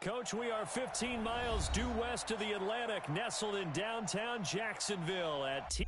Coach, we are 15 miles due west of the Atlantic, nestled in downtown Jacksonville at T.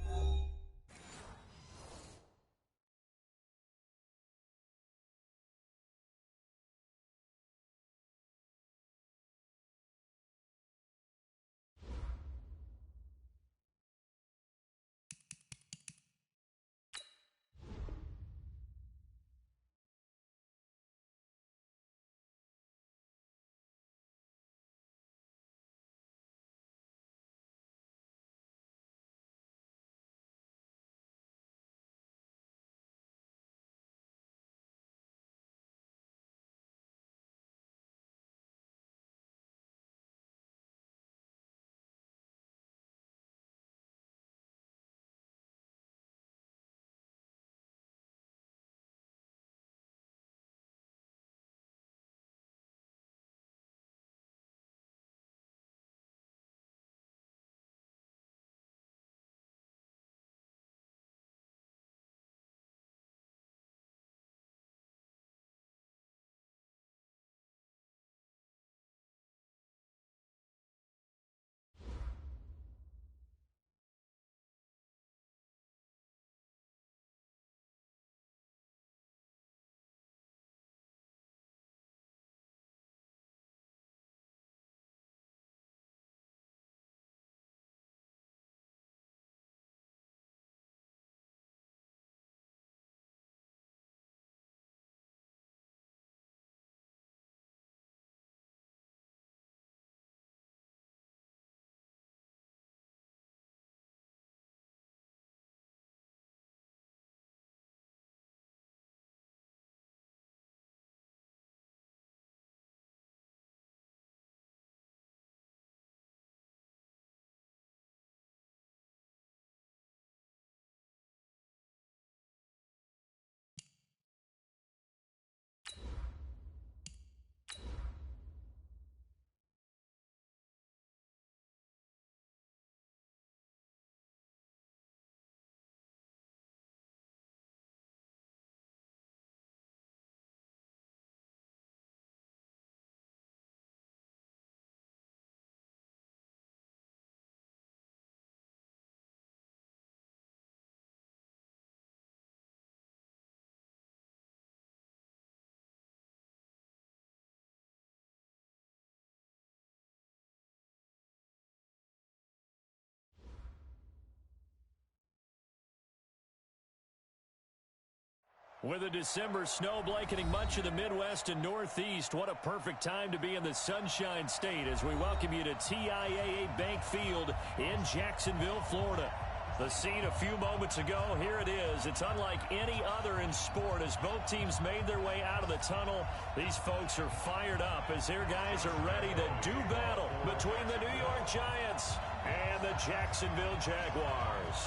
With a December snow blanketing much of the Midwest and Northeast, what a perfect time to be in the Sunshine State as we welcome you to TIAA Bank Field in Jacksonville, Florida. The scene a few moments ago, here it is. It's unlike any other in sport as both teams made their way out of the tunnel. These folks are fired up as their guys are ready to do battle between the New York Giants and the Jacksonville Jaguars.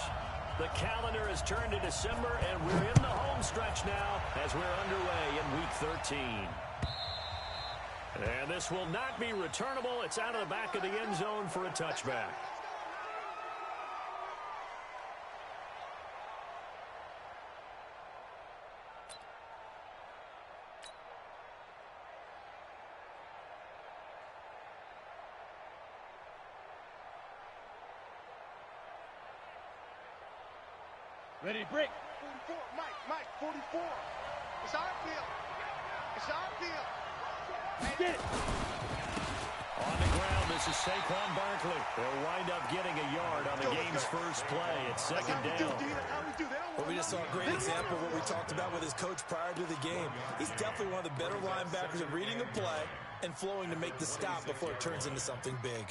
The calendar has turned to December, and we're in the home stretch now as we're underway in Week 13. And this will not be returnable. It's out of the back of the end zone for a touchback. Ready to break. 44, Mike, 44. It's our field. It's our field. Get it. On the ground, this is Saquon Barkley. They'll wind up getting a yard on the game's first play. It's second down. Well, we just saw a great example of what we talked about with his coach prior to the game. He's definitely one of the better linebackers at reading the play and flowing to make the stop before it turns into something big.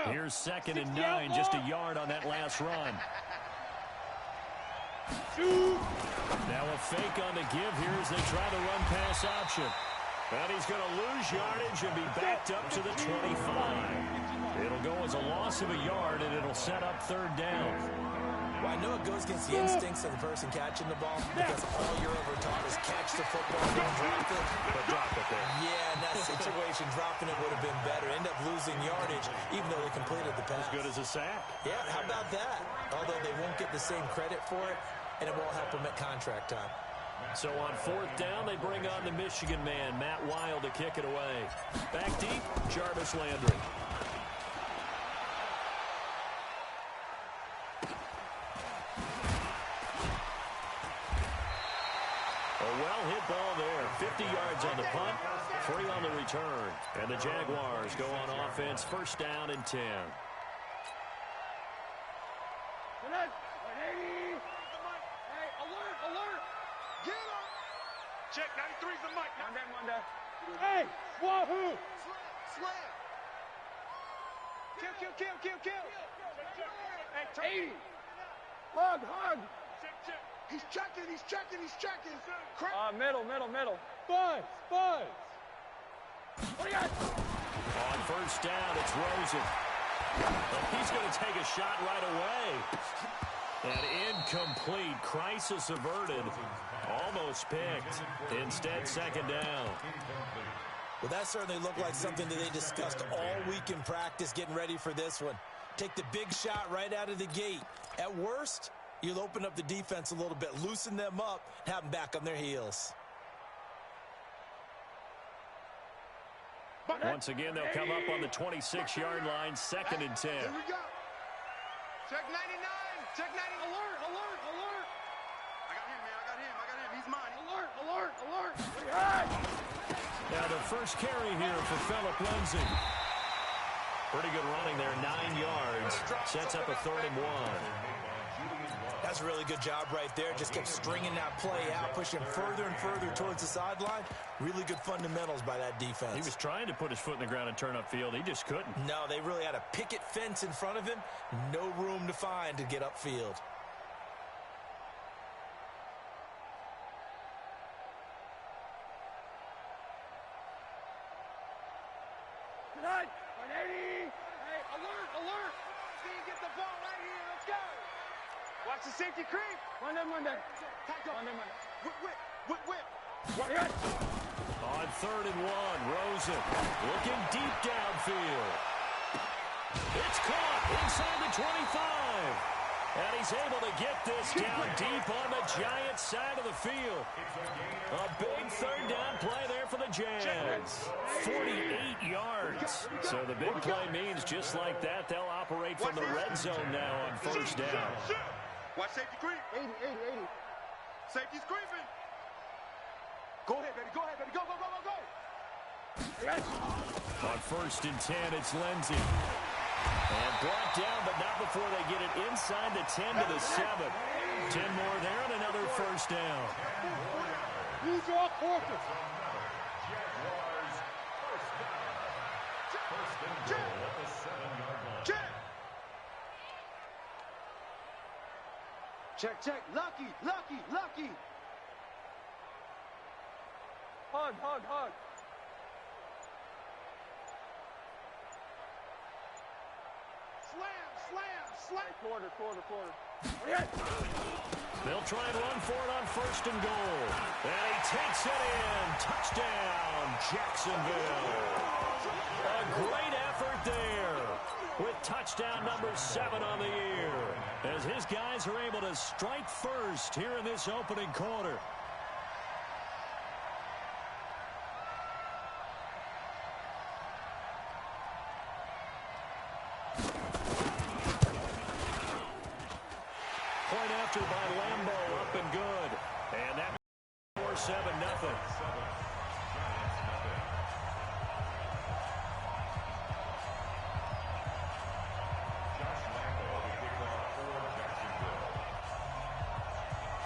Here's 2nd and 9, just a yard on that last run. Now a fake on the give here as they try the run pass option. And he's going to lose yardage and be backed up to the 25. It'll go as a loss of a yard, and it'll set up 3rd down. Well, I know it goes against the instincts of the person catching the ball because all you're ever taught is catch the football and drop it. But drop it there. Yeah, in that situation, dropping it would have been better. End up losing yardage, even though they completed the pass. As good as a sack. Yeah, how about that? Although they won't get the same credit for it, and it won't help them at contract time. So on fourth down, they bring on the Michigan man, Matt Wild, to kick it away. Back deep, Jarvis Landry. A well-hit ball there. 50 yards on the punt, 3 on the return. And the Jaguars go on offense, first down and 10. Hey, alert, alert. Get him. Check, 93's the mic. One down. Hey, wahoo! Slam. Kill. Hey, 80. Hug. check. He's checking. Middle. Buzz. What do you got? On first down, it's Rosen. He's going to take a shot right away. And incomplete. Crisis averted. Almost picked. Instead, second down. Well, that certainly looked like something that they discussed all week in practice getting ready for this one. Take the big shot right out of the gate. At worst, you'll open up the defense a little bit, loosen them up, and have them back on their heels. Once again, they'll come up on the 26-yard line, second and 10. Here we go. Check 99. Check 90. Alert. I got him. He's mine. Alert. What do you got? Now the first carry here for Phillip Lindsay. Pretty good running there, 9 yards. Sets up a 3rd and 1. That's a really good job right there. Just kept stringing that play out, pushing further and further towards the sideline. Really good fundamentals by that defense. He was trying to put his foot in the ground and turn upfield. He just couldn't. No, they really had a picket fence in front of him. No room to find to get upfield. Tonight, 180. Hey, alert. See you get the ball right here. Let's go. Watch the safety creep. One day. Tackle. Whip. What do you got? On 3rd and 1, Rosen looking deep downfield. It's caught inside the 25. And he's able to get this down deep on the Giants' side of the field. A big 3rd down play there for the Jags. 48 yards. So the big play means just like that, they'll operate from the red zone now on first down. Watch safety creep. 80. Safety's creeping. Go ahead, baby. Go. Yes. On 1st and 10, it's Lindsay. And brought down, but not before they get it inside the 10 to the 7. 10 more there and another first down. Use your quarters. Check. Lucky. Hug. Slam. Quarter. They'll try and run for it on 1st and goal. And he takes it in. Touchdown, Jacksonville. A great effort there with touchdown number 7 on the year, as his guys are able to strike first here in this opening quarter. Point after by Lambeau, up and good. And that 4-7-0.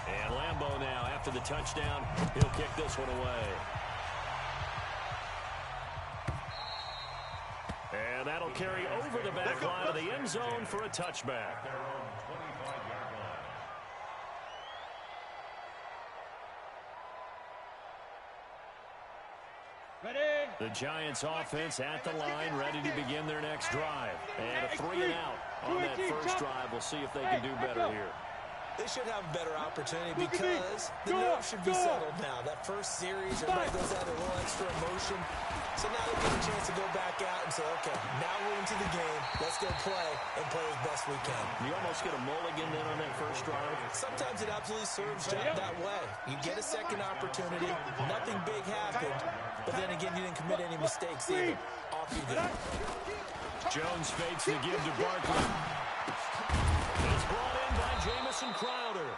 And Lambeau now, after the touchdown, he'll kick this one away. And that'll carry over the back line of the end zone for a touchback. Ready. The Giants offense at the line, ready to begin their next drive. And a 3 and out on that first drive. We'll see if they can do better here. They should have a better opportunity because the nerves should be settled now. That first series, everybody goes out a little extra emotion. So now they get a chance to go back out and say, okay, now we're into the game. Let's go play and play as best we can. You almost get a mulligan then on that first drive. Sometimes it absolutely serves that way. You get a second opportunity. Nothing big happened. But then again, you didn't commit any mistakes either. Off you go. Jones fakes the give to Barkley. It's brought in by Jamison Crowder.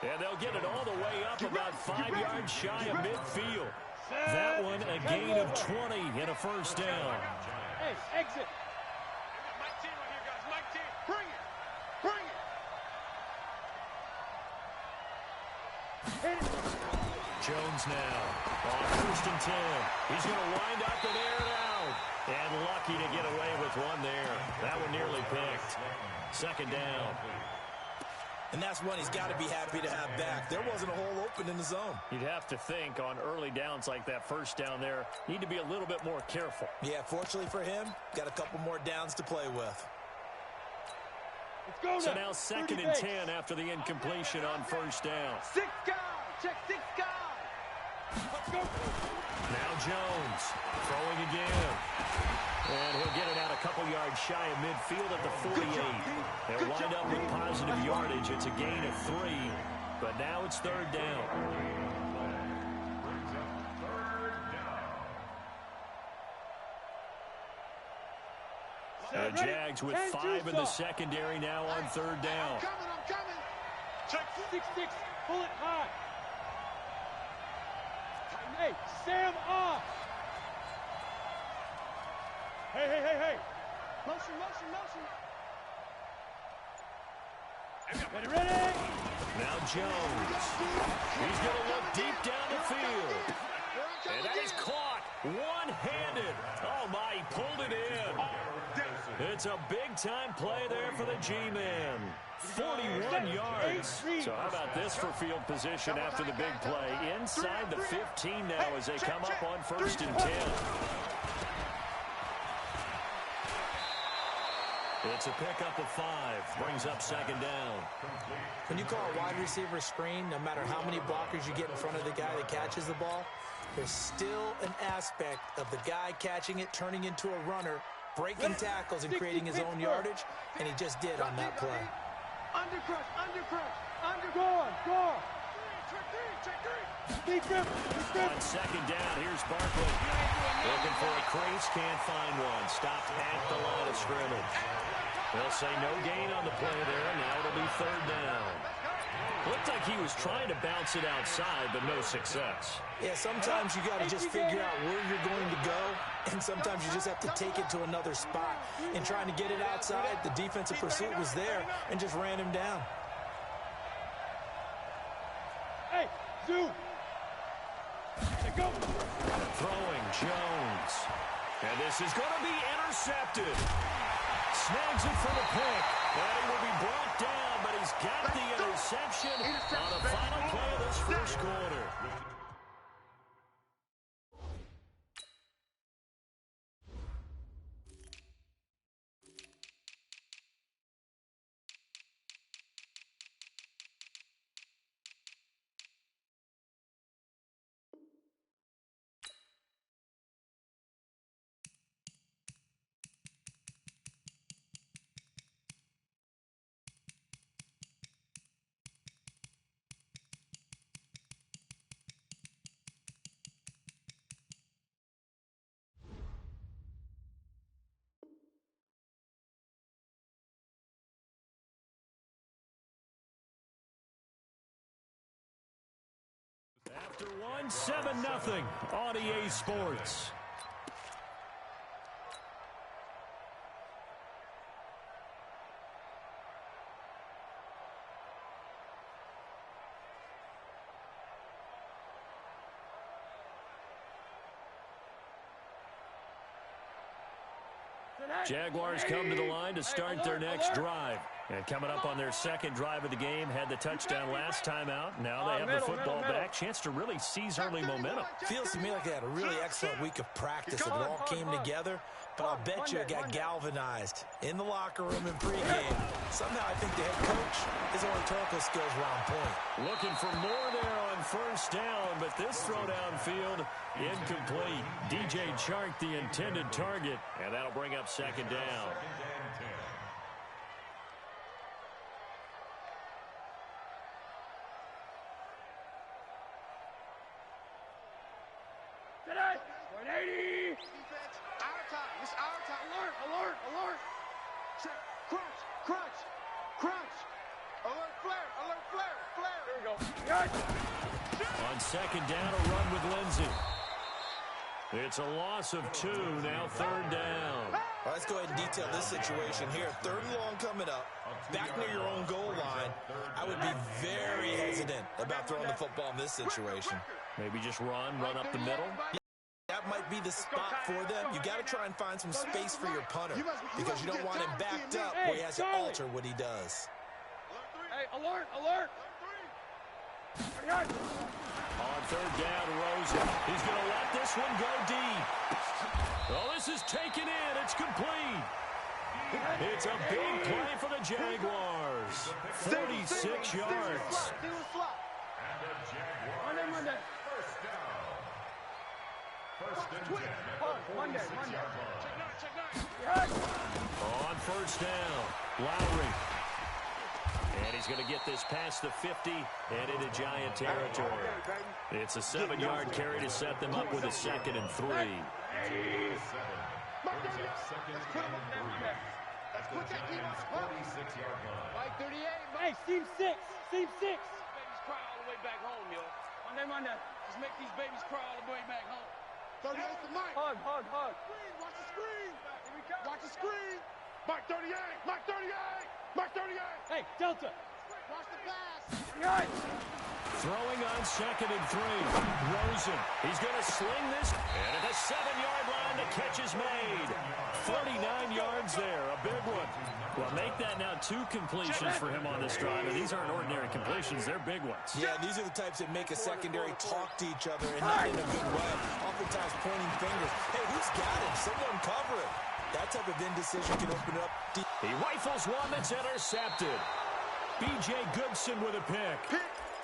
And they'll get it all the way up about 5 yards shy of midfield. That one a gain of 20 and a first down. Hey, exit. Mike T right here, guys. Mike T. Bring it. Bring it. Jones now on 1st and 10. He's going to wind up and air it out. And lucky to get away with one there. That one nearly picked. Second down. And that's one he's got to be happy to have back. There wasn't a hole open in the zone. You'd have to think on early downs like that first down there, need to be a little bit more careful. Yeah, fortunately for him, got a couple more downs to play with. Let's go So now 2nd and 10 after the incompletion on first down. 6 guys. Check 6 guys. Let's go. Now Jones throwing again. And he'll get it out a couple yards shy of midfield at the 48. They'll wind up with positive yardage. It's a gain of 3, but now it's 3rd down. The Jags with 5 in the secondary now on 3rd down. I'm coming. Check 6-6. Pull it high. Hey, Sam off. Hey. Motion. Ready? Now Jones. He's going to look deep down the field. And that is caught one-handed. Oh, my, he pulled it in. It's a big-time play there for the G-Man. 41 yards. So how about this for field position after the big play? Inside the 15 now as they come up on 1st and 10. It's a pickup of 5. Brings up 2nd down. When you call a wide receiver screen, no matter how many blockers you get in front of the guy that catches the ball, there's still an aspect of the guy catching it, turning into a runner, breaking tackles and creating his own yardage, and he just did on that play. Under crush. Go on. Deep grip. On 2nd down, here's Barkley. Looking for a crease, can't find one. Stopped at the line of scrimmage. They'll say no gain on the play there, and now it'll be 3rd down. Looked like he was trying to bounce it outside, but no success. Yeah, sometimes you got to just figure out where you're going to go, and sometimes you just have to take it to another spot. And trying to get it outside, the defensive pursuit was there and just ran him down. Hey, Zoo. Go. Throwing Jones. And this is going to be intercepted. Snags it for the pick. And he will be brought down, but he's got the interception on the final play of this first quarter. After one, 7-0 on EA Sports. Jaguars come to the line to start their next drive. And coming up on their second drive of the game, had the touchdown last time out. Now they have the football back. Chance to really seize early momentum. Feels to me like they had a really excellent week of practice. It all came together, but I'll bet you it got galvanized in the locker room in pregame. Somehow I think the head coach, his oratorical skills were on point. Looking for more there on first down, but this throw downfield incomplete. DJ Chark the intended target, and that'll bring up second down. On second down, a run with Lindsey. It's a loss of 2, now third down. Well, let's go ahead and detail this situation here. Third and long coming up, back near your own goal line. I would be very hesitant about throwing the football in this situation. Maybe just run up the middle. That might be the spot for them. You got to try and find some space for your punter because you don't want him backed up where he has to alter what he does. Hey, alert, alert. On third down, Rosen. He's going to let this one go deep. Oh, this is taken in. It's complete. It's a big play for the Jaguars. 46 yards. On first down, Lowry. And he's going to get this past the 50 and into Giant territory. It's a 7-yard carry to set them up with a 2nd and 3. Let's put that team on the 46-yard line. Mike 38. Hey, team 6. Team 6. Babies cry all the way back home, yo. Monday. Just make these babies cry all the way back home. 38 to Mike. Hug. Watch the screen. Here we go. Watch the screen. Mike 38. Mike 38. Mike 38. Hey, Delta. Watch the pass. Yes. Throwing on 2nd and 3. Rosen. He's going to sling this. And at the 7-yard line, the catch is made. 49 yards there. A big one. Well, make that now 2 completions for him on this drive. And these aren't ordinary completions. They're big ones. Yeah, these are the types that make a secondary talk to each other and not in a good way. Oftentimes pointing fingers. Hey, who's got him? Someone cover it. That type of indecision can open up deep. He rifles one that's intercepted. B.J. Goodson with a pick.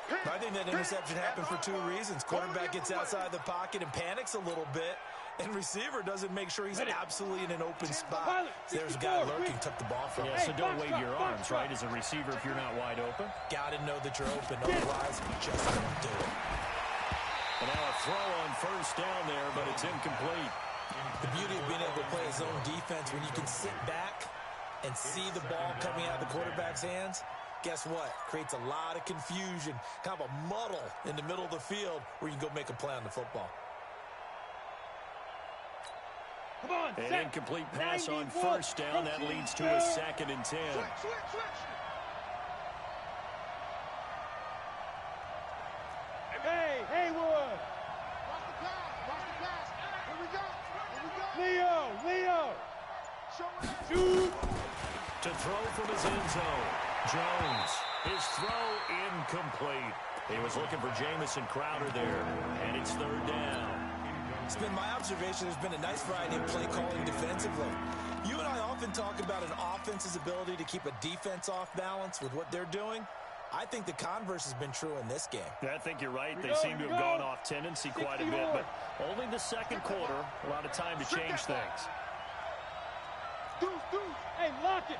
I think that interception happened for 2 reasons. Quarterback gets outside the pocket and panics a little bit, and receiver doesn't make sure he's absolutely in an open spot. There's a guy lurking, took the ball from him. Yeah, so don't wave your arms, right, as a receiver if you're not wide open. Got to know that you're open, otherwise just don't do it. And now a throw on first down there, but it's incomplete. The beauty of being able to play his own defense when you can sit back and see the ball coming out of the quarterback's hands, guess what? Creates a lot of confusion, kind of a muddle in the middle of the field where you can go make a play on the football. Come on, an incomplete pass on first down. That leads to a 2nd and 10. Switch. Hey, Haywood. Watch the pass. Here we go. Leo. Shoot. To throw from his end zone. Jones. His throw incomplete. He was looking for Jamison Crowder there, and it's third down. It's been my observation there's been a nice variety of play calling defensively. You and I often talk about an offense's ability to keep a defense off balance with what they're doing. I think the converse has been true in this game. I think you're right. They seem to have gone off tendency quite a bit, but only the second quarter, a lot of time to change things. Deuce. Hey, lock it.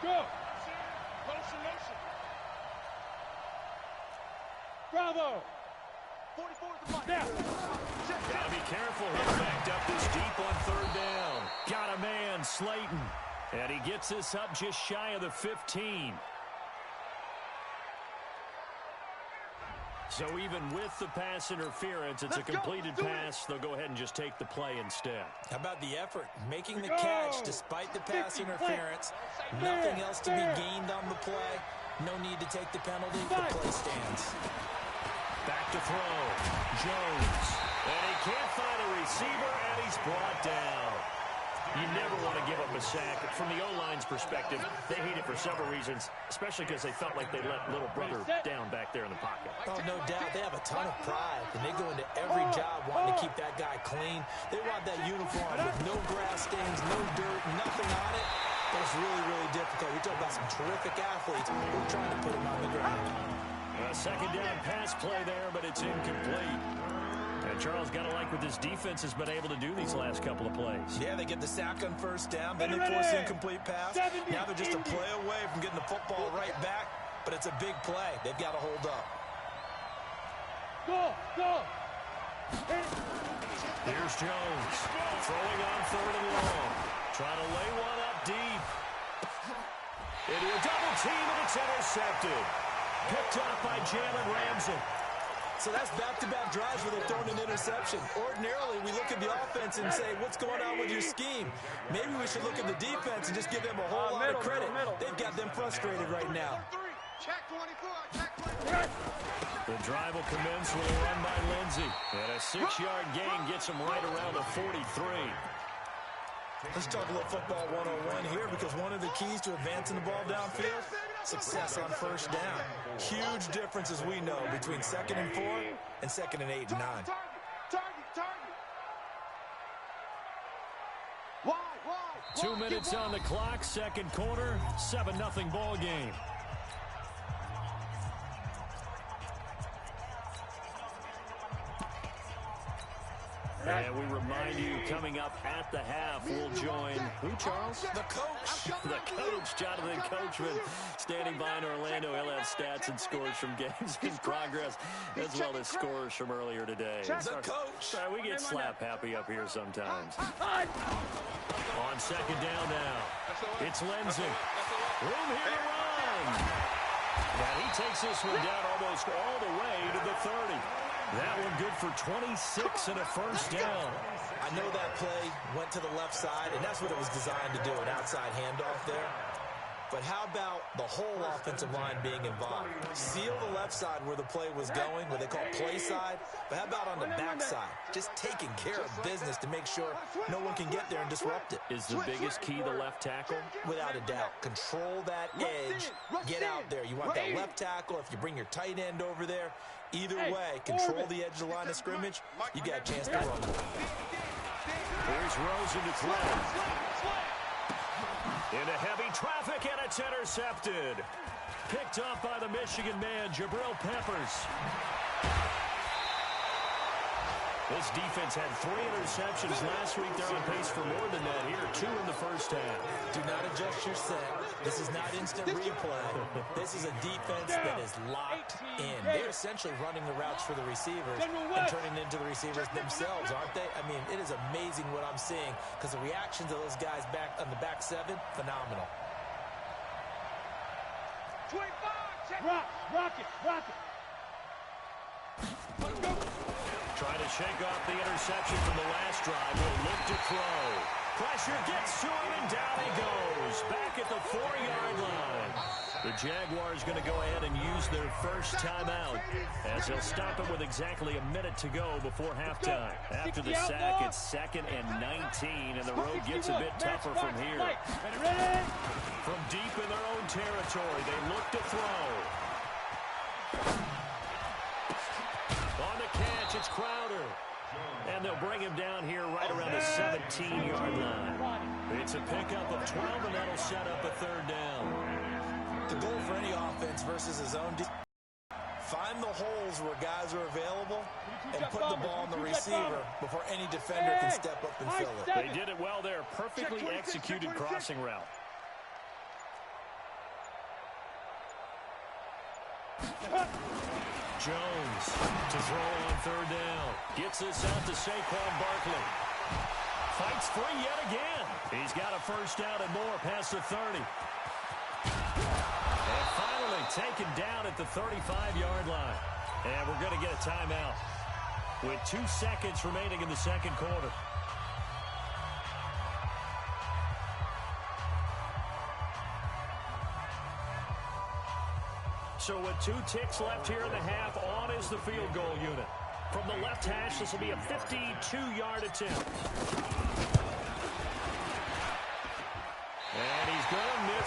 Go. Motion. Bravo. 44 is the now. Gotta be careful. He's backed up this deep on third down. Got a man, Slayton. And he gets this up just shy of the 15. So even with the pass interference, it's a completed pass. They'll go ahead and just take the play instead. How about the effort? Making the catch despite the pass interference. Nothing else to be gained on the play. No need to take the penalty. The play stands. Back to throw. Jones. And he can't find a receiver, and he's brought down. You never want to give up a sack. From the O-line's perspective, they hate it for several reasons, especially because they felt like they let little brother down back there in the pocket. Oh, no doubt. They have a ton of pride, and they go into every job wanting to keep that guy clean. They want that uniform with no grass stains, no dirt, nothing on it. But it's really, really difficult. You're talking about some terrific athletes who are trying to put him on the ground. A second down pass play there, but it's incomplete. And Charles, got to like what this defense has been able to do these last couple of plays. Yeah, they get the sack on first down, then they force the incomplete pass. Now they're just a play away from getting the football right back, but it's a big play. They've got to hold up. Go! Here's Jones, throwing on third and long. Trying to lay one up deep. Into a double team, and it's intercepted. Picked up by Jalen Ramsey. So that's back-to-back drives where they're throwing an interception. Ordinarily, we look at the offense and say, what's going on with your scheme? Maybe we should look at the defense and just give them a whole lot of credit. They've got them frustrated right now. Check 24. The drive will commence with a run by Lindsey. And a 6-yard gain gets him right around the 43. Let's talk a little football 101 here, because one of the keys to advancing the ball downfield, success on first down. Huge difference, as we know, between 2nd and 4 and 2nd and 8 and 9. Target. 2 minutes on the clock, second quarter, 7-0 ball game. And we remind you, coming up at the half, we'll join who, Charles? The coach. The coach, Jonathan Coachman, standing by in Orlando. He'll have stats and scores from games in progress, as well as scores from earlier today. The coach. We get slap happy up here sometimes. On second down now, it's Lindsey. Room here to run. And he takes this one down almost all the way to the 30. That one good for 26 and a first down. I know that play went to the left side, and that's what it was designed to do, an outside handoff there. But how about the whole offensive line being involved? Seal the left side where the play was going, what they call play side. But how about on the back side? Just taking care of business to make sure no one can get there and disrupt it. Is the biggest key the left tackle? Without a doubt. Control that edge. Get out there. You want that left tackle. If you bring your tight end over there, either way, control the edge of the line of scrimmage, you got a chance to run. Here's Rosen to throw. Into heavy traffic, and it's intercepted. Picked up by the Michigan man, Jabril Peppers. This defense had 3 interceptions last week. They're on pace for more than that here. 2 in the first half. Do not adjust your set. This is not instant replay. This is a defense that is locked in. They're essentially running the routes for the receivers and turning into the receivers themselves, aren't they? I mean, it is amazing what I'm seeing, because the reactions of those guys back on the back 7, phenomenal. 25. Rock it. Let's go. Trying to shake off the interception from the last drive. Will look to throw. Pressure gets to him, and down he goes. Back at the 4-yard line. The Jaguars going to go ahead and use their first timeout, as they'll stop him with exactly a minute to go before halftime. After the sack, it's 2nd and 19, and the road gets a bit tougher from here. From deep in their own territory, they look to throw. On the catch, it's Crowder. And they'll bring him down here right around the 17-yard line. It's a pickup of 12, and that'll set up a third down. The goal for any offense versus his own defense, find the holes where guys are available and put the ball on the receiver before any defender can step up and fill it. They did it well there. Perfectly executed crossing route. Jones to throw on third down. Gets this out to Saquon Barkley. Fights free yet again. He's got a first down and more past the 30. And finally taken down at the 35-yard line. And we're going to get a timeout with 2 seconds remaining in the second quarter. So with 2 ticks left here in the half, on is the field goal unit. From the left hash, this will be a 52-yard attempt.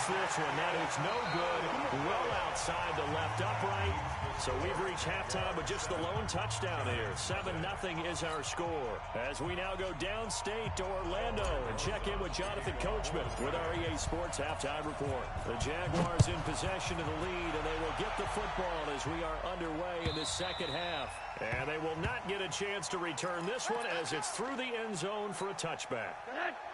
hits this one. That is no good. Well outside the left upright. So we've reached halftime with just the lone touchdown here. 7-0 is our score. As we now go downstate to Orlando and check in with Jonathan Coachman with our EA Sports Halftime Report. The Jaguars in possession of the lead, and they will get the football as we are underway in this second half. And they will not get a chance to return this one as it's through the end zone for a touchback.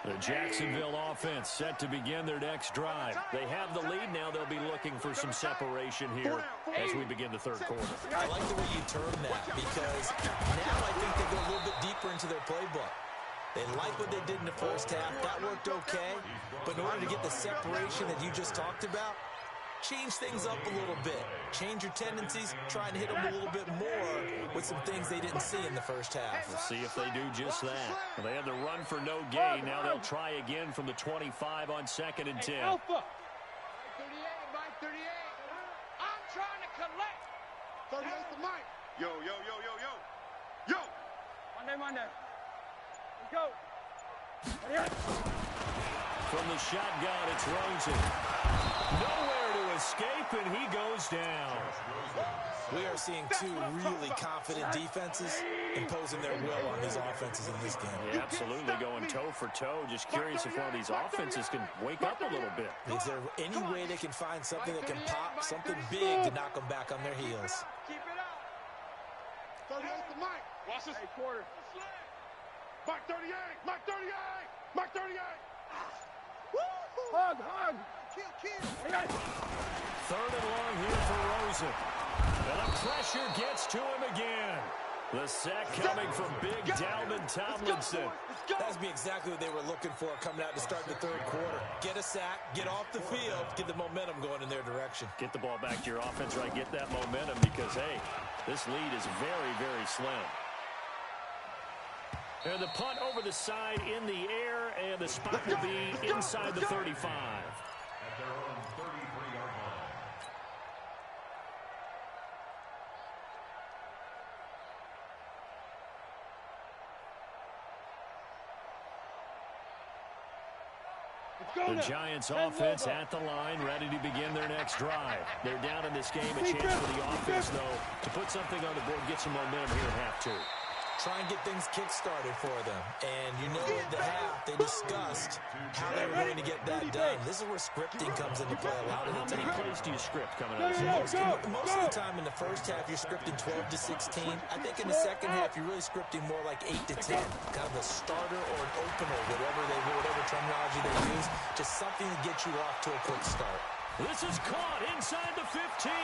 The Jacksonville offense set to begin their next drive. They have the lead now. They'll be looking for some separation here as we begin the third quarter. I like the way you term that because now I think they go a little bit deeper into their playbook. They like what they did in the first half. That worked okay. But in order to get the separation that you just talked about, change things up a little bit. Change your tendencies. Try and hit them a little bit more with some things they didn't see in the first half. We'll see if they do just that. Well, they had the run for no gain. Now they'll try again from the 25 on 2nd and 10. Alpha. 38, Mike, 38. I'm trying to collect. 38 to Mike. Yo, yo, yo, yo, yo. Yo. Monday. Let's go. From the shotgun, it's Rosen. Nowhere to escape, and he goes down. We are seeing two really confident defenses imposing their will on these offenses in this game. Yeah, absolutely, going toe for toe. Just curious if one of these offenses can wake up a little bit. Is there any way they can find something that can pop, something big to knock them back on their heels? Keep it up. 38 to Mike. Watch this. Hey, quarter. Mike 38. Mike 38. Mike 38. Hug. Third and long here for Rosen. And the pressure gets to him again. The sack coming from big Dalvin Tomlinson. That's exactly what they were looking for coming out to start the third quarter. Get a sack, get off the field, get the momentum going in their direction. Get the ball back to your offense, right? Get that momentum because, hey, this lead is very, very slim. And the punt over the side in the air, and the spot will be inside the 35. At their own 33-yard line. The Giants offense at the line, ready to begin their next drive. They're down in this game. A chance for the offense, though, to put something on the board, get some momentum here in half two. Try and get things kick-started for them. And you know at the half, they discussed how they were going to get that done. This is where scripting comes into play a lot of the time. How many plays do you script coming out of this? Most of the time in the first half, you're scripting 12 to 16. I think in the second half, you're really scripting more like 8 to 10. Kind of a starter or an opener, whatever terminology they use. Just something to get you off to a quick start. This is caught inside the 15.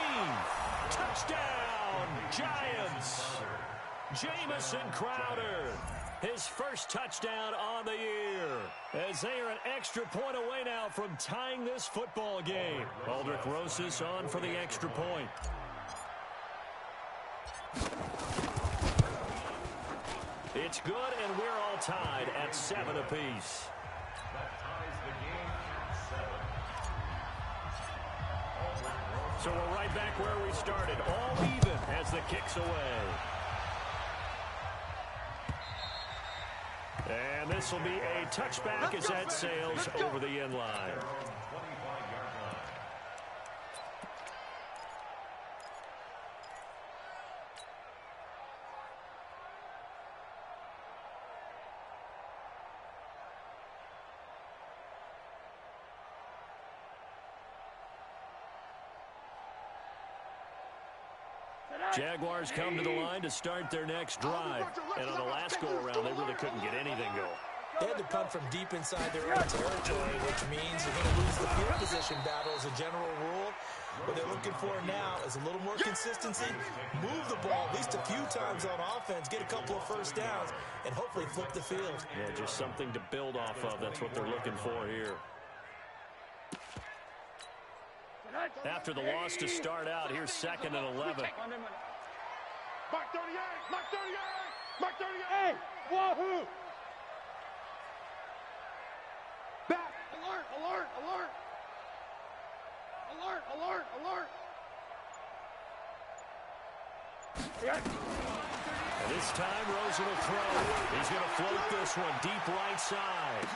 Touchdown, Giants. Jamison Crowder, his first touchdown on the year, as they are an extra point away now from tying this football game. Aldrich Rosas on for the extra point. It's good, and we're all tied at 7 apiece. That ties the game at 7. So we're right back where we started, all even as the kick's away. And this will be a touchback as that sails over the end line. 25-yard line. Jaguars come to the line to start their next drive. And on the last go-around, they really couldn't get anything going. They had to punt from deep inside their own territory, which means you're going to lose the field position battle as a general rule. What they're looking for now is a little more consistency, move the ball at least a few times on offense, get a couple of first downs, and hopefully flip the field. Yeah, just something to build off of. That's what they're looking for here. After the loss to start out, here's 2nd and 11. Mike 38. Mike 38. Mike 38. Hey, wahoo! Back. Alert. And this time, Rosen will throw. He's going to float this one deep right side.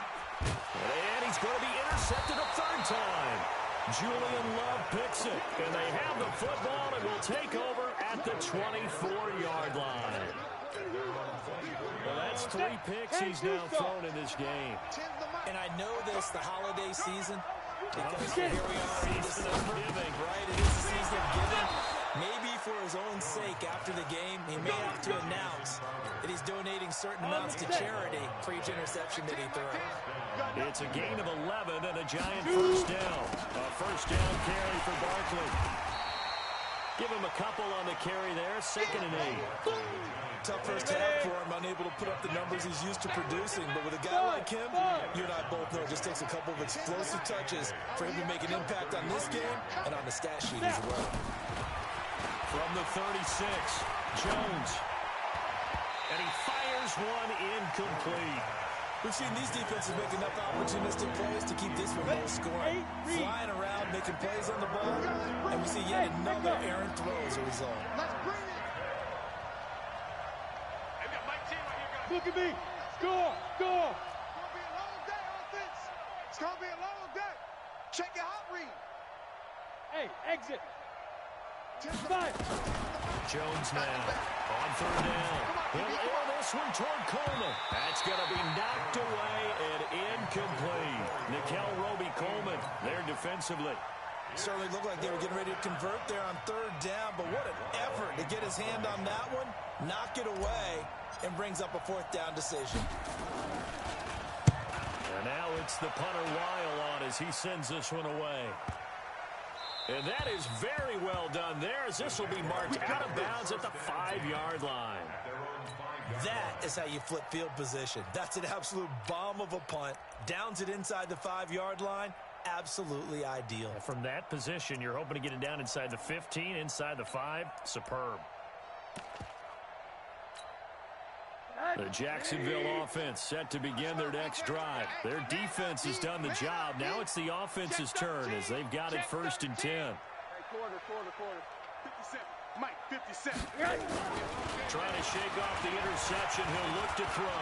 And he's going to be intercepted a third time. Julian Love picks it, and they have the football and will take over at the 24-yard line. Well, that's 3 picks he's now thrown in this game. And I know this, the holiday season, because here we are in December, right? It is the season of giving. Maybe for his own sake, after the game, he may have to announce that he's donating certain amounts to charity for each interception that he throws. It's a gain of 11 and a giant first down. A first down carry for Barkley. Give him a couple on the carry there, 2nd and 8. Tough first half for him, unable to put up the numbers he's used to producing. But with a guy like him, you and I both know it just takes a couple of explosive touches for him to make an impact on this game and on the stat sheet as well. From the 36, Jones. And he fires one incomplete. We've seen these defenses make enough opportunistic plays to keep this one low scoring. Flying around, making plays on the ball, and we see yet another errant throw as a result. Let's bring it. Hey, we got Mike T right here, guys. Look at me. Score. Score. It's going to be a long day, offense. It's going to be a long day. Check your hot read. Hey, exit. 5. Jones now on 3rd down. He'll air this one toward Coleman. That's going to be knocked away and incomplete. Nickel Roby-Coleman there defensively. Certainly looked like they were getting ready to convert there on 3rd down, but what an effort to get his hand on that one, knock it away, and brings up a 4th down decision. And now it's the punter Weil on as he sends this one away. And that is very well done there, as this will be marked out of bounds at the 5-yard line. That is how you flip field position. That's an absolute bomb of a punt. Downs it inside the 5-yard line. Absolutely ideal. From that position, you're hoping to get it down inside the 15, inside the 5. Superb. The Jacksonville offense set to begin their next drive. Their defense has done the job. Now it's the offense's turn as they've got it 1st and 10. Hey, quarter. 57. Mike, 57. Trying to shake off the interception. He'll look to throw.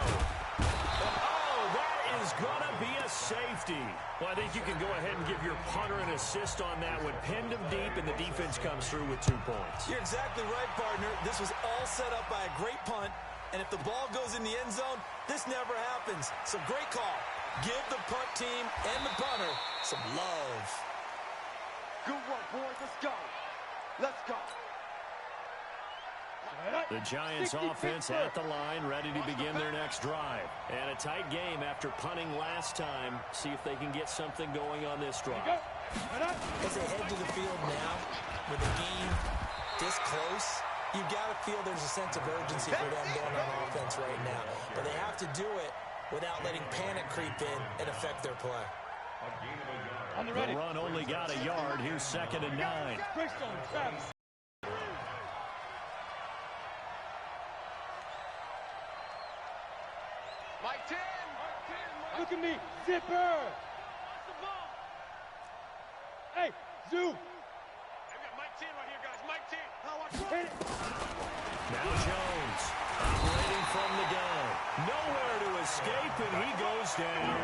Oh, that is going to be a safety. Well, I think you can go ahead and give your punter an assist on that one. Pinned him deep, and the defense comes through with 2 points. You're exactly right, partner. This was all set up by a great punt. And if the ball goes in the end zone, this never happens. So great call. Give the punt team and the punter some love. Good work, boys. Let's go. Let's go. The Giants offense at the line, ready to begin their next drive. And a tight game after punting last time. See if they can get something going on this drive. As they head to the field now, with the game this close, you've got to feel there's a sense of urgency for them going on offense right now. But they have to do it without letting panic creep in and affect their play. The run only got a yard. Here's 2nd and 9. Mike 10. Look at me. Zipper. Hey, Zoo. Hey, we got Mike 10 right here, guys. Mike 10. Hit it. Now Jones operating from the gun. Nowhere to escape, and he goes down.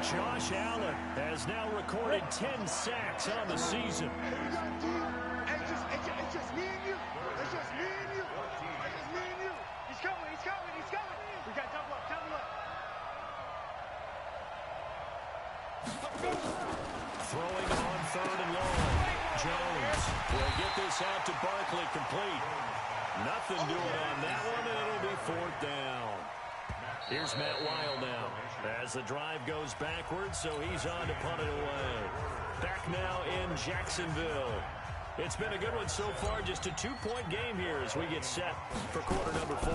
Josh Allen has now recorded 10 sacks on the season. Hey, it's just me and you. It's just me and you. It's just me and you. He's coming. We got double up. Throwing on 3rd and long. Jones will get this out to Barkley, complete. Nothing doing on that one, and it'll be 4th down. Here's Matt Weil now as the drive goes backwards, so he's on to punt it away. Back now in Jacksonville. It's been a good one so far, just a 2-point game here as we get set for quarter number 4.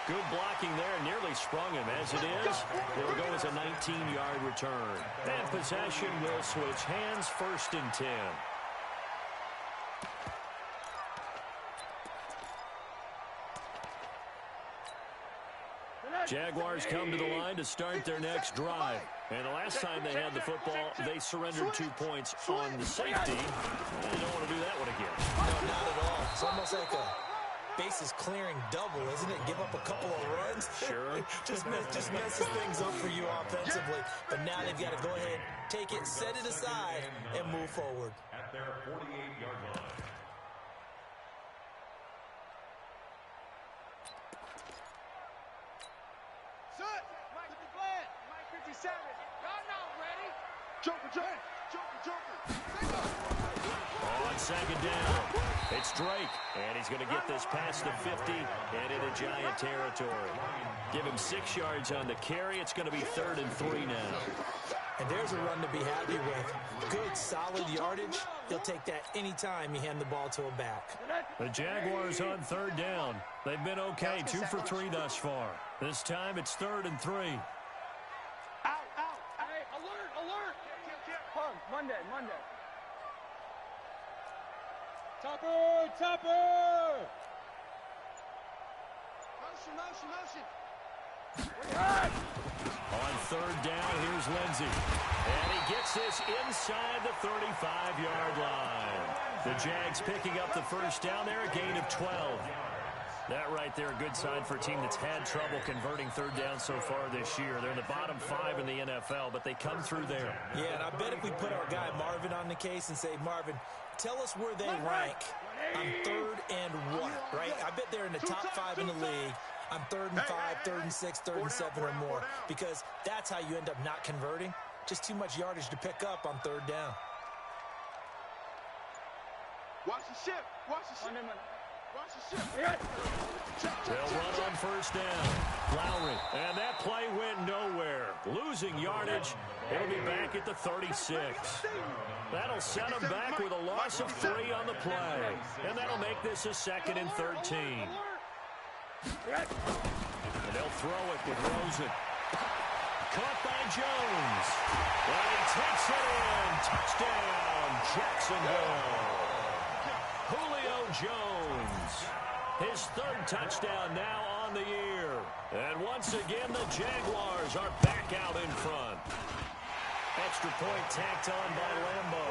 Good blocking there, nearly sprung him. As it is, it'll go as a 19-yard return. And possession will switch hands, 1st and 10. Jaguars come to the line to start their next drive. And the last time they had the football, they surrendered 2 points on the safety. They don't want to do that one again. No, not at all. It's almost like a this is clearing double, isn't it? Give up a couple of runs. Sure. just messes things up for you offensively. But now they've got to go ahead, take it, set it aside, and move forward. At their 48-yard line. Set. Mike 57. Y'all not ready. Joker. On second down, it's Drake, and he's going to get this past the 50 and into Giant territory. Give him 6 yards on the carry. It's going to be 3rd and 3 now. And there's a run to be happy with. Good, solid yardage. He'll take that anytime you hand the ball to a back. The Jaguars on 3rd down. They've been okay, 2 for 3 thus far. This time it's 3rd and 3. Out. Hey, alert. Pug, Monday. Topper. Motion. On 3rd down, here's Lindsey. And he gets this inside the 35-yard line. The Jags picking up the first down there, a gain of 12. That right there, a good sign for a team that's had trouble converting 3rd down so far this year. They're in the bottom 5 in the NFL, but they come through there. Yeah, and I bet if we put our guy Marvin on the case and say, Marvin, tell us where they rank on 3rd and 1, right? I bet they're in the top 5 in the league on 3rd and 5, 3rd and 6, 3rd and 7 or more, because that's how you end up not converting. Just too much yardage to pick up on 3rd down. Watch the ship. They'll run on 1st down. Lowry, and that play went nowhere. Losing yardage. It'll be back at the 36. That'll set them back with a loss of 3 on the play. And that'll make this a 2nd and 13. And they'll throw it with Rosen. Caught by Jones. And he takes it in. Touchdown, Jacksonville. Julio Jones. His 3rd touchdown now on the year. And once again, the Jaguars are back out in front. Extra point tacked on by Lambo.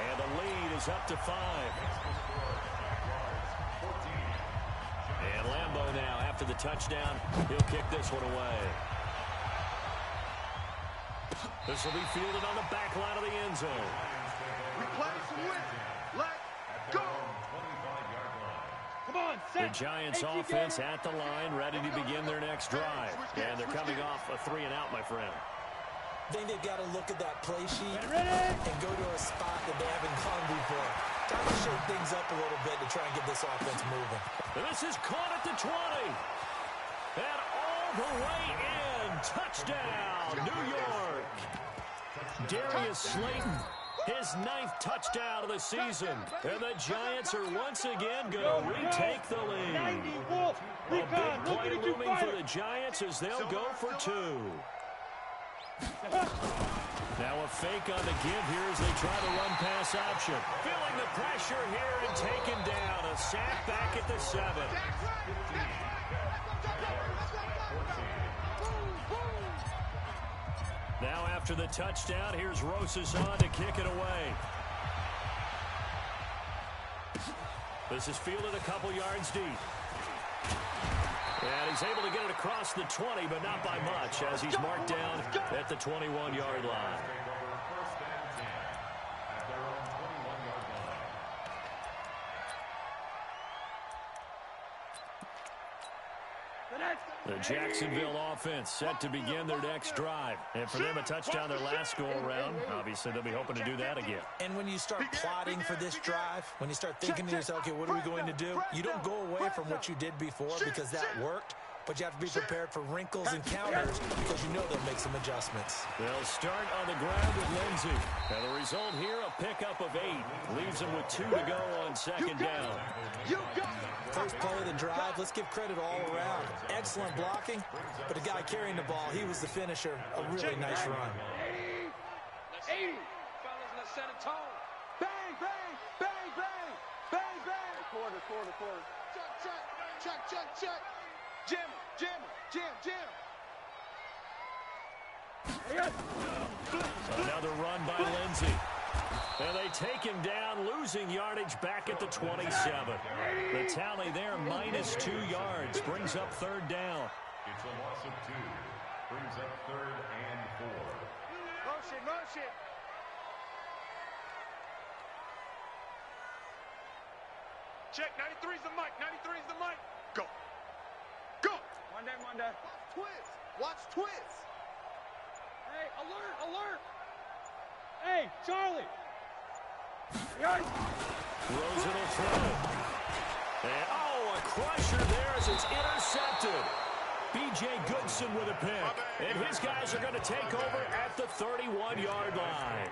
And the lead is up to 5. And Lambo now, after the touchdown, he'll kick this one away. This will be fielded on the back line of the end zone. Replace and win. Let's go. Come on, The Giants offense at the line, ready to begin their next drive. And they're coming off a 3 and out, my friend. I think they've got to look at that play sheet and go to a spot that they haven't gone before. Time to shake things up a little bit to try and get this offense moving. And this is caught at the 20. And all the way in. Touchdown, New York. Darius Slayton, his 9th touchdown of the season. And the Giants are once again going to retake the lead. A big play looming for the Giants as they'll go for 2. Now a fake on the give here as they try to run pass option. Feeling the pressure here and taken down. A sack back at the 7. Now after the touchdown, here's Rosas on to kick it away. This is fielded a couple yards deep. And he's able to get it across the 20, but not by much, as he's marked down at the 21-yard line. The Jacksonville offense set to begin their next drive. And for them, a touchdown their last go-around. Obviously, they'll be hoping to do that again. And when you start plotting for this drive, when you start thinking to yourself, okay, what are we going to do? You don't go away from what you did before because that worked. But you have to be prepared for wrinkles and counters because you know they'll make some adjustments. They'll start on the ground with Lindsey. And the result here, a pickup of 8. Leaves them with 2 to go on 2nd down. First play of the drive, let's give credit all around. Excellent blocking, but the guy carrying the ball, he was the finisher. A really nice run. 80. Fellas, let's set a tone. Bang, bang, bang, bang, bang, bang. Quarter. Check. Jim. Another run by Lindsey. And they take him down, losing yardage back at the 27. The tally there, minus 2 yards, brings up third down. It's a loss of 2. Brings up third and 4. Motion, motion. Check, 93's the mic, 93's the mic. Go. Go. One day. Twist. Watch twist. Hey, alert, alert. Hey, Charlie. Rosen will throw. And, a crusher there as it's intercepted. B.J. Goodson with a pick. And his guys are going to take over at the 31-yard line.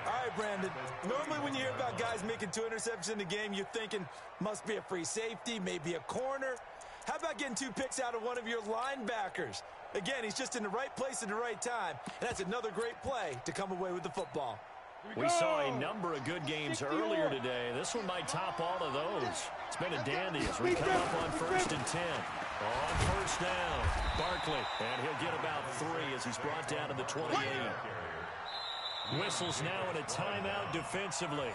All right, Brandon. Normally when you hear about guys making 2 interceptions in the game, you're thinking must be a free safety, maybe a corner. How about getting 2 picks out of one of your linebackers? Again, he's just in the right place at the right time. And that's another great play to come away with the football. We saw a number of good games earlier today. This one might top all of those. It's been a dandy as we come up on 1st and 10. On first down, Barkley. And he'll get about 3 as he's brought down to the 28. Whistles now in a timeout defensively.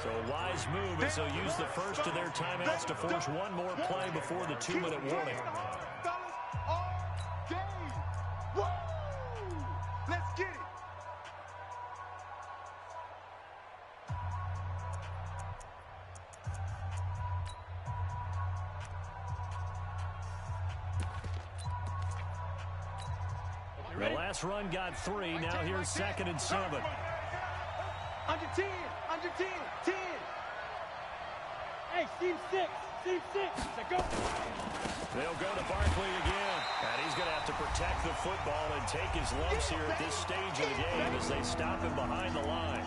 So a wise move as they'll use the first of their timeouts to force one more play before the 2-minute warning. Let's get it. The last run got 3. Now here's 2nd and 7. Under 10. Under 10. 10. Hey, seam 6. Seam 6. So go. They'll go to Barkley again. And he's going to have to protect the football and take his lumps here at this stage of the game as they stop him behind the line.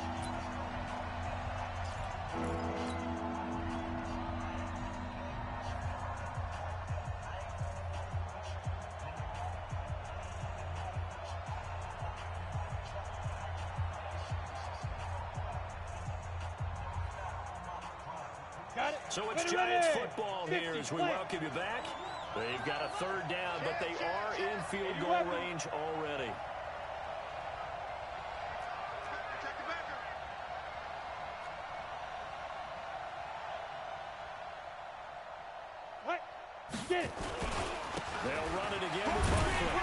So it's Giants football here as we welcome you back. They've got a 3rd down, but they are in field goal range already. What? Get it. They'll run it again with Barkley.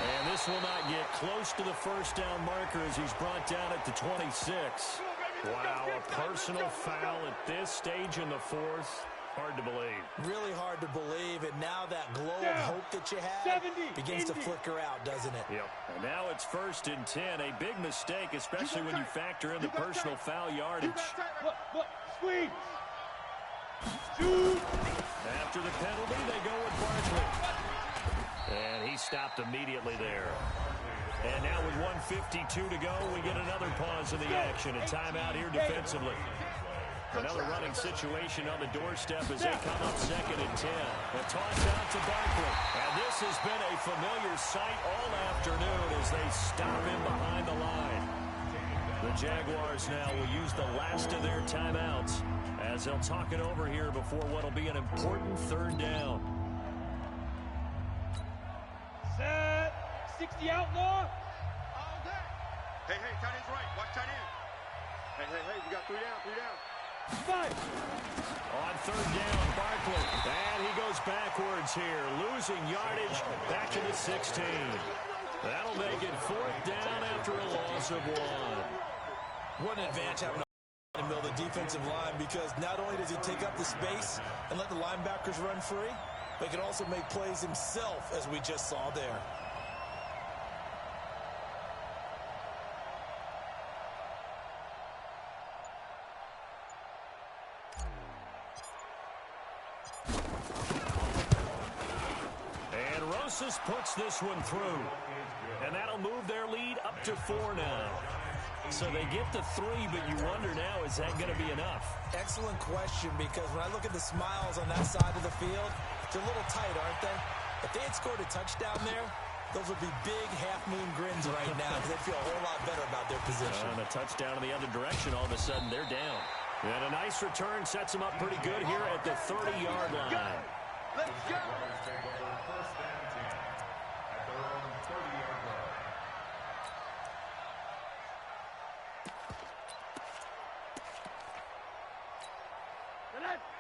And this will not get close to the first down marker as he's brought down at the 26. Wow, a personal foul at this stage in the 4th. Hard to believe. Really hard to believe, and now that glow of hope that you had begins to flicker out, doesn't it? Yep. And now it's 1st and 10. A big mistake, especially when you factor in the personal foul yardage. Look, squeeze. Shoot. After the penalty, they go with Barkley. And he stopped immediately there. And now with 1:52 to go, we get another pause in the action. A timeout here defensively. Another running situation on the doorstep as they come up 2nd and 10. A toss out to Barkley. And this has been a familiar sight all afternoon as they stop him behind the line. The Jaguars now will use the last of their timeouts as they'll talk it over here before what will be an important 3rd down. Set. 60 outlaw. All day. Hey, tight end's right. Watch tight end. Hey, we got 3 down, 3 down. 5. On 3rd down, Barkley. And he goes backwards here, losing yardage back to the 16. That'll make it 4th down after a loss of 1. What an advantage having in the middle of the defensive line, because not only does he take up the space and let the linebackers run free, but he can also make plays himself, as we just saw there. Puts this one through, and that'll move their lead up to 4 now. So they get the 3, but you wonder now, is that going to be enough? Excellent question, because when I look at the smiles on that side of the field, they're a little tight, aren't they? If they had scored a touchdown there, those would be big half-moon grins right now, because they feel a whole lot better about their position. And a touchdown in the other direction, all of a sudden they're down. And a nice return sets them up pretty good here at the 30-yard line. Let's go.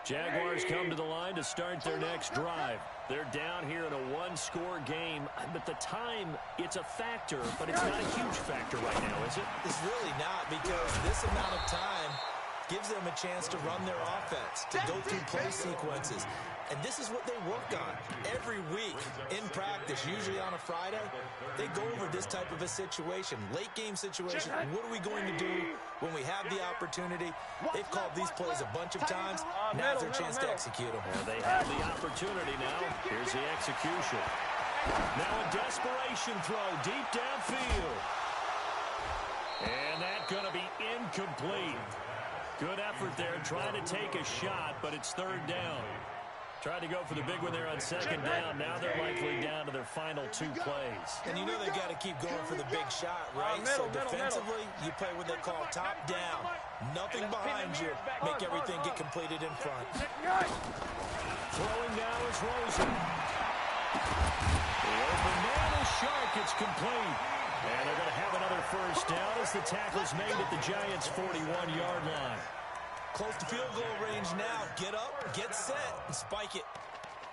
Jaguars come to the line to start their next drive. They're down here in a one-score game, but the time, it's a factor, but it's not a huge factor right now, is it? It's really not, because this amount of time gives them a chance to run their offense, to go through play sequences. And this is what they work on every week in practice, usually on a Friday. They go over this type of a situation, late game situation. What are we going to do when we have the opportunity? They've called these plays a bunch of times. Now's their chance to execute them. Well, they have the opportunity now. Here's the execution. Now a desperation throw deep downfield. And that's going to be incomplete. Good effort there, trying to take a shot, but it's third down. Tried to go for the big one there on second down. Now they're likely down to their final two plays. And you know they've got to keep going for the big shot, right? So defensively, you play what they call top down. Nothing behind you. Make everything get completed in front. Throwing now is Rosen. The open man is Shark. It's complete. And they're going to have another first down as the tackle's made at the Giants' 41-yard line. Close to field goal range now. Get up, get set, and spike it.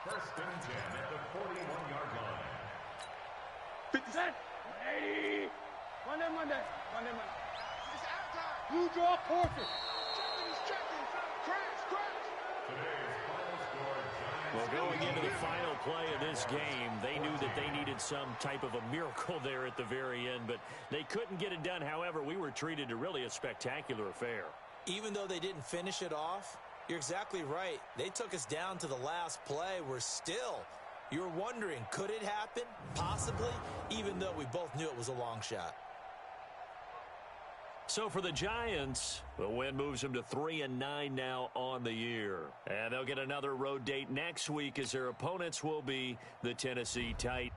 First and 10 at the 41-yard line. 50 cent. 80. Monday. It's out time. You draw Porter. Checking. Crash. Today's final score, Giants. Well, going into the final play of this game, they knew that they needed some type of a miracle there at the very end, but they couldn't get it done. However, we were treated to really a spectacular affair. Even though they didn't finish it off, you're exactly right. They took us down to the last play. You're wondering, could it happen? Possibly, even though we both knew it was a long shot. So for the Giants, the win moves them to 3-9 now on the year. And they'll get another road date next week as their opponents will be the Tennessee Titans.